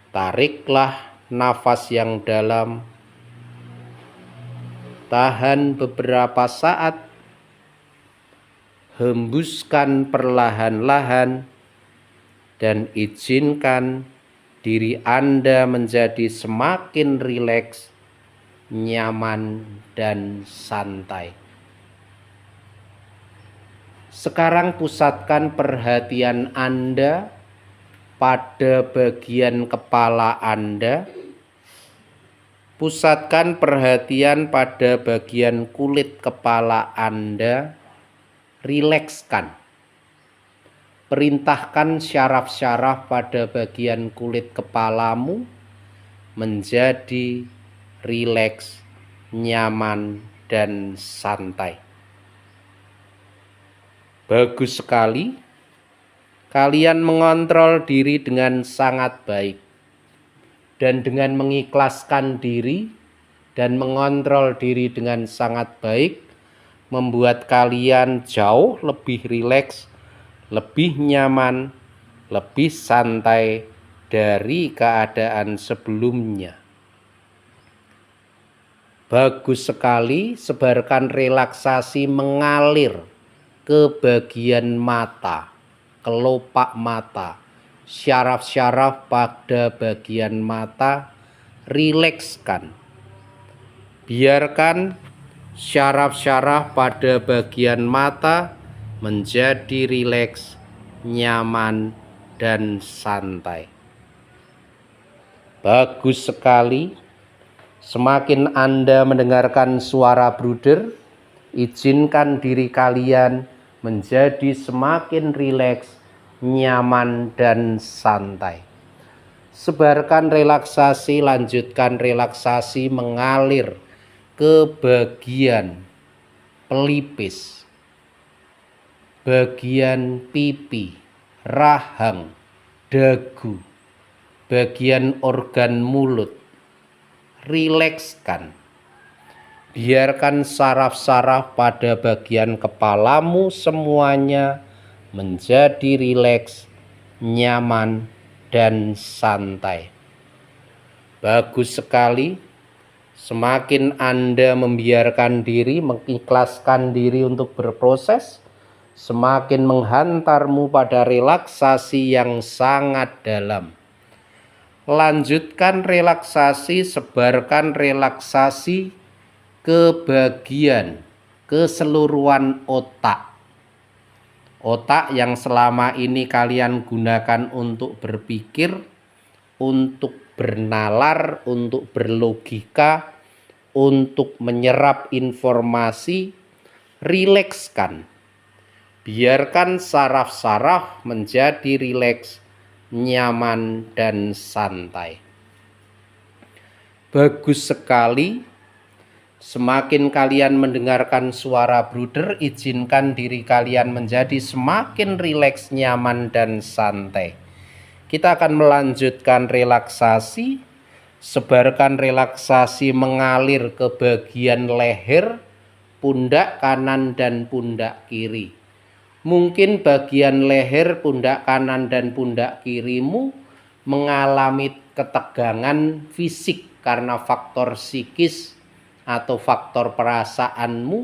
Tariklah nafas yang dalam, tahan beberapa saat, hembuskan perlahan-lahan, dan izinkan diri Anda menjadi semakin rileks, nyaman, dan santai. Sekarang pusatkan perhatian Anda pada bagian kepala Anda. Pusatkan perhatian pada bagian kulit kepala Anda. Rilekskan. Perintahkan syaraf-syaraf pada bagian kulit kepalamu menjadi rileks, nyaman, dan santai. Bagus sekali. Kalian mengontrol diri dengan sangat baik. Dan dengan mengikhlaskan diri dan mengontrol diri dengan sangat baik, membuat kalian jauh lebih rileks, lebih nyaman, lebih santai dari keadaan sebelumnya. Bagus sekali. Sebarkan relaksasi mengalir ke bagian mata, kelopak mata, syaraf-syaraf pada bagian mata. Rilekskan. Biarkan syaraf-syaraf pada bagian mata menjadi rileks, nyaman, dan santai. Bagus sekali. Semakin Anda mendengarkan suara bruder, izinkan diri kalian menjadi semakin rileks, nyaman, dan santai. Sebarkan relaksasi, lanjutkan relaksasi mengalir ke bagian pelipis, bagian pipi, rahang, dagu, bagian organ mulut. Rilekskan. Biarkan saraf-saraf pada bagian kepalamu semuanya menjadi rileks, nyaman, dan santai. Bagus sekali. Semakin Anda membiarkan diri, mengikhlaskan diri untuk berproses, semakin menghantarmu pada relaksasi yang sangat dalam. Lanjutkan relaksasi, sebarkan relaksasi ke bagian keseluruhan otak. Otak yang selama ini kalian gunakan untuk berpikir, untuk bernalar, untuk berlogika, untuk menyerap informasi. Rilekskan. Biarkan saraf-saraf menjadi rileks, nyaman, dan santai. Bagus sekali. Semakin kalian mendengarkan suara bruder, izinkan diri kalian menjadi semakin rileks, nyaman, dan santai. Kita akan melanjutkan relaksasi. Sebarkan relaksasi mengalir ke bagian leher, pundak kanan, dan pundak kiri. Mungkin bagian leher, pundak kanan, dan pundak kirimu mengalami ketegangan fisik karena faktor psikis atau faktor perasaanmu.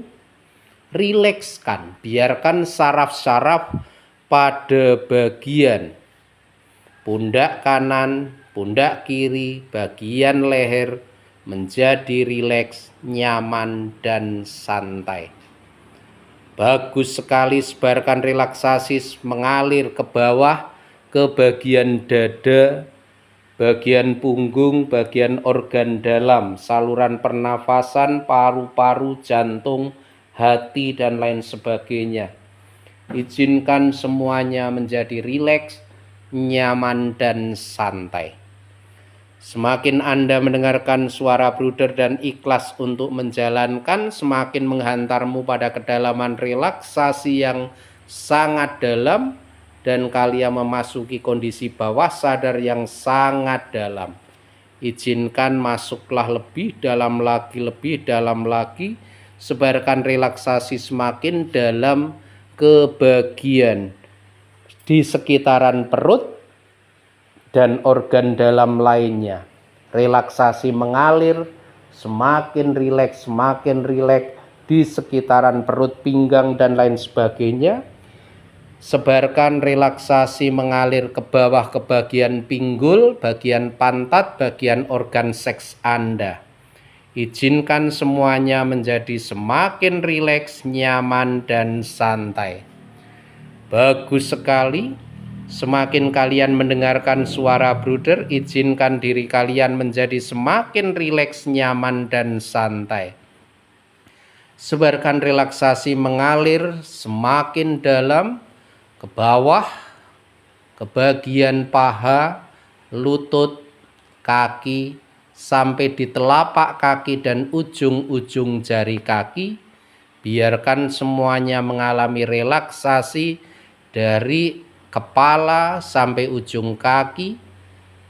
Rilekskan. Biarkan saraf-saraf pada bagian pundak kanan, pundak kiri, bagian leher menjadi rileks, nyaman, dan santai. Bagus sekali. Sebarkan relaksasi mengalir ke bawah, ke bagian dada, bagian punggung, bagian organ dalam, saluran pernafasan, paru-paru, jantung, hati, dan lain sebagainya. Izinkan semuanya menjadi rileks, nyaman, dan santai. Semakin Anda mendengarkan suara bruder dan ikhlas untuk menjalankan, semakin menghantarmu pada kedalaman relaksasi yang sangat dalam, dan kalian memasuki kondisi bawah sadar yang sangat dalam. Izinkan masuklah lebih dalam lagi, lebih dalam lagi. Sebarkan relaksasi semakin dalam ke bagian di sekitaran perut, dan organ dalam lainnya. Relaksasi mengalir, semakin rileks di sekitaran perut, pinggang, dan lain sebagainya. Sebarkan relaksasi mengalir ke bawah, ke bagian pinggul, bagian pantat, bagian organ seks Anda. Izinkan semuanya menjadi semakin rileks, nyaman, dan santai. Bagus sekali. Semakin kalian mendengarkan suara bruder, izinkan diri kalian menjadi semakin rileks, nyaman, dan santai. Sebarkan relaksasi mengalir semakin dalam ke bawah, ke bagian paha, lutut, kaki, sampai di telapak kaki dan ujung-ujung jari kaki. Biarkan semuanya mengalami relaksasi dari kepala sampai ujung kaki,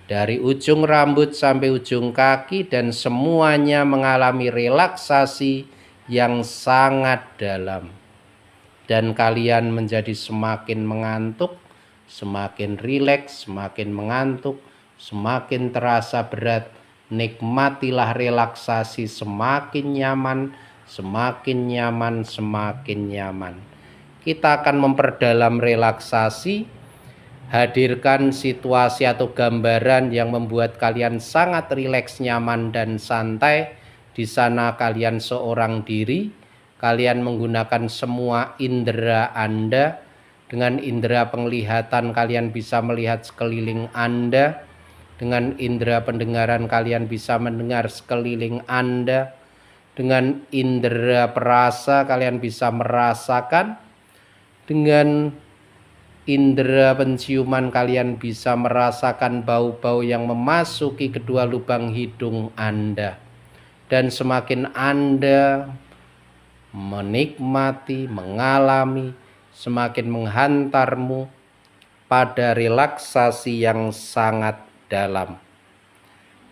dari ujung rambut sampai ujung kaki, dan semuanya mengalami relaksasi yang sangat dalam. Dan kalian menjadi semakin mengantuk, semakin rileks, semakin mengantuk, semakin terasa berat. Nikmatilah relaksasi, semakin nyaman, semakin nyaman, semakin nyaman. Kita akan memperdalam relaksasi. Hadirkan situasi atau gambaran yang membuat kalian sangat rileks, nyaman, dan santai. Di sana kalian seorang diri. Kalian menggunakan semua indera Anda. Dengan indera penglihatan kalian bisa melihat sekeliling Anda. Dengan indera pendengaran kalian bisa mendengar sekeliling Anda. Dengan indera perasa kalian bisa merasakan. Dengan indera penciuman kalian bisa merasakan bau-bau yang memasuki kedua lubang hidung Anda. Dan semakin Anda menikmati, mengalami, semakin menghantarmu pada relaksasi yang sangat dalam.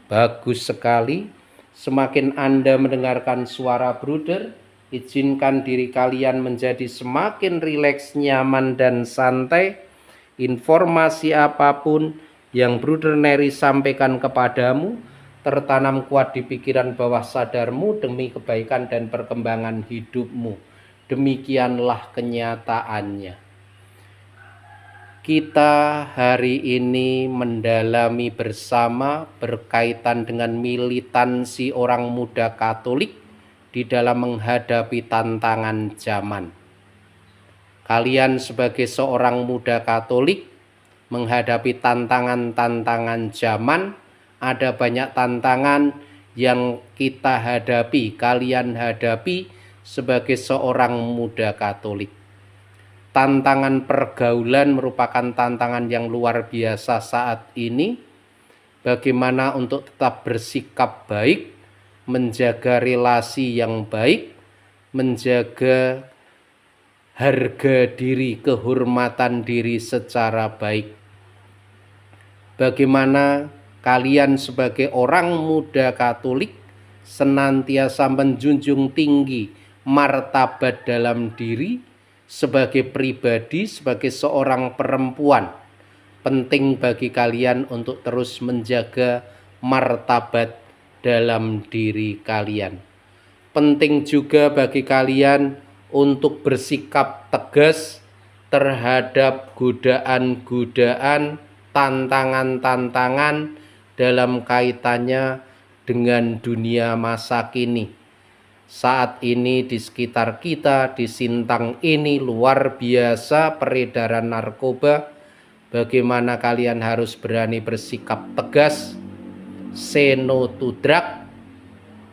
Bagus sekali. Semakin Anda mendengarkan suara bruder, izinkan diri kalian menjadi semakin rileks, nyaman, dan santai. Informasi apapun yang Bruder Neri sampaikan kepadamu tertanam kuat di pikiran bawah sadarmu demi kebaikan dan perkembangan hidupmu. Demikianlah kenyataannya. Kita hari ini mendalami bersama berkaitan dengan militansi orang muda Katolik di dalam menghadapi tantangan zaman. Kalian sebagai seorang muda Katolik menghadapi tantangan-tantangan zaman. Ada banyak tantangan yang kita hadapi, kalian hadapi sebagai seorang muda Katolik. Tantangan pergaulan merupakan tantangan yang luar biasa saat ini. Bagaimana untuk tetap bersikap baik, menjaga relasi yang baik, menjaga harga diri, kehormatan diri secara baik. Bagaimana kalian sebagai orang muda Katolik senantiasa menjunjung tinggi martabat dalam diri sebagai pribadi, sebagai seorang perempuan. Penting bagi kalian untuk terus menjaga martabat dalam diri kalian. Penting juga bagi kalian untuk bersikap tegas terhadap godaan-godaan, tantangan-tantangan dalam kaitannya dengan dunia masa kini. Saat ini di sekitar kita, di Sintang ini luar biasa peredaran narkoba. Bagaimana kalian harus berani bersikap tegas, say no to drug,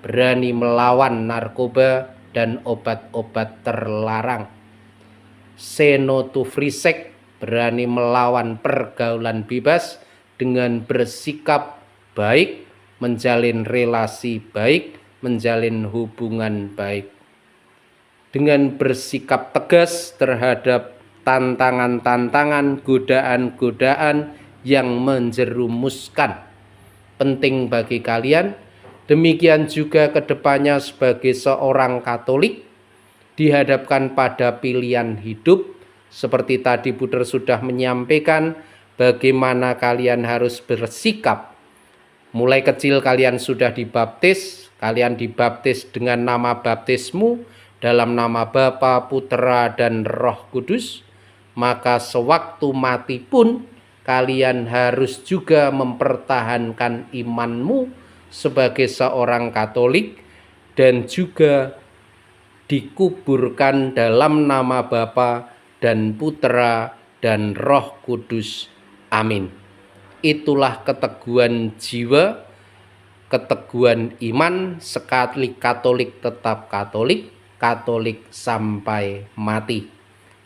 berani melawan narkoba dan obat-obat terlarang. Say no to free sex, berani melawan pergaulan bebas dengan bersikap baik, menjalin relasi baik, menjalin hubungan baik. Dengan bersikap tegas terhadap tantangan-tantangan, godaan-godaan yang menjerumuskan. Penting bagi kalian. Demikian juga kedepannya sebagai seorang Katolik dihadapkan pada pilihan hidup. Seperti tadi Bruder sudah menyampaikan bagaimana kalian harus bersikap. Mulai kecil kalian sudah dibaptis, kalian dibaptis dengan nama baptismu dalam nama Bapa, Putra, dan Roh Kudus, maka sewaktu mati pun kalian harus juga mempertahankan imanmu sebagai seorang Katolik dan juga dikuburkan dalam nama Bapa dan Putra dan Roh Kudus. Amin. Itulah keteguhan jiwa, keteguhan iman, sekali Katolik tetap Katolik, Katolik sampai mati.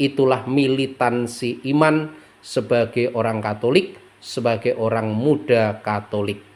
Itulah militansi iman sebagai orang Katolik, sebagai orang muda Katolik.